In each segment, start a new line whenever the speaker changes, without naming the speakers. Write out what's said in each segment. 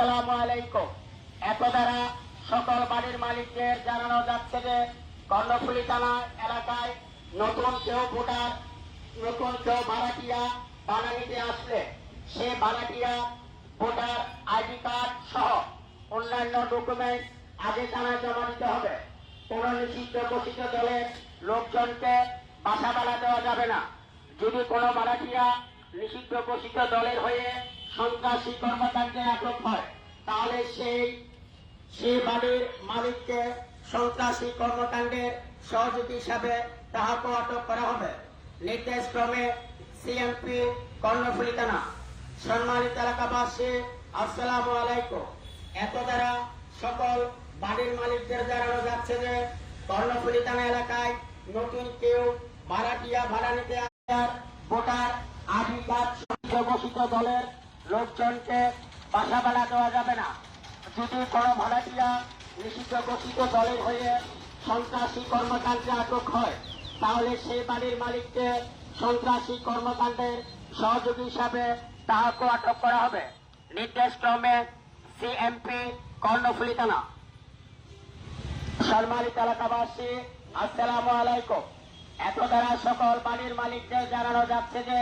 আসসালামু আলাইকুম। এত দ্বারা সকল বাড়ির মালিকদের জানানো যাচ্ছে যে কর্ণফুলী থানা এলাকায় নতুন কেউ ভোটার, নতুন কেউ ভাড়াটিয়া ভাড়া নিতে আসলে সে ভাড়াটিয়া ভোটার আইডি কার্ড সহ অন্যান্য ডকুমেন্ট আগে থানায় জমা দিতে হবে। কোন নিষিদ্ধ ঘোষিত দলের লোকজনকে বাসা ভাড়া দেওয়া যাবে না। যদি কোনো ভাড়াটিয়া নিষিদ্ধ ঘোষিত দলের হয়ে সন্ত্রাসী কর্মকাণ্ডে আটক হয় তাহলে সেই বাড়ির মালিককে সন্ত্রাসী কর্মকাণ্ডের সহযোগী হিসাবে তাহাকে আটক করা হবে। নির্দেশক্রমে সিএমপি কর্ণফুলী থানা। সম্মানিত এলাকাবাসী, আসসালামু আলাইকুম। এত দ্বারা সকল বাড়ির মালিকদের জানানো যাচ্ছে যে কর্ণফুলী থানা এলাকায় নতুন কেউ ভাড়াটিয়া ভাড়া নিতে আসার ভোটার আইডি কার্ড ঘোষিত দলের লোকজনকে বাসা ভাড়া দেওয়া যাবে না। যদি কোনো ভাড়াটিয়া নিষিদ্ধ ঘোষিত দলের হয়ে সন্ত্রাসী কর্মকাণ্ডে আটক হয় তাহলে সেই বাড়ির মালিককে সন্ত্রাসী কর্মকাণ্ডের সহযোগী হিসাবে তাহাকে আটক করা হবে। নির্দেশক্রমে সিএমপি কর্ণফুলী থানা। সম্মানিত এলাকাবাসী, আসসালামু আলাইকুম। এত দ্বারা সকল বাড়ির মালিকদের জানানো যাচ্ছে যে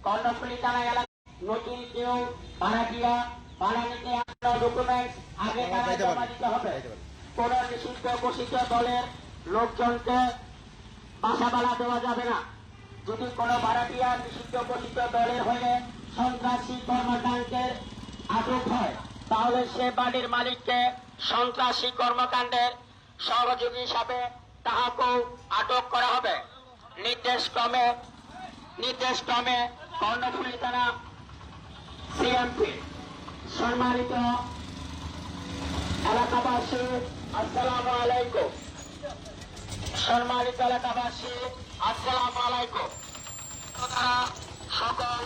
কর্ণফুলী থানা এলাকায় নতুন কেউ ভাড়াটিয়া ভাড়া নিতে ডকুমেন্ট আগে থানায় জমা দিতে হবে। কোন নিষিদ্ধ ঘোষিত দলের লোকজনকে বাসা ভাড়া দেওয়া যাবে না। যদি কোনো ভাড়াটিয়া নিষিদ্ধ ঘোষিত দলের হয়ে সন্ত্রাসী কর্মকাণ্ডের আটক হয় তাহলে সে বাড়ির মালিককে সন্ত্রাসী কর্মকাণ্ডের সহযোগী হিসাবে তাহাকেও আটক করা হবে। নির্দেশক্রমে কর্ণফুলী থানা সিএমপি। সম্মানিত এলাকাবাসী, আসসালামু আলাইকুম। সম্মানিত এলাকাবাসী, আসসালামু আলাইকুম। সকল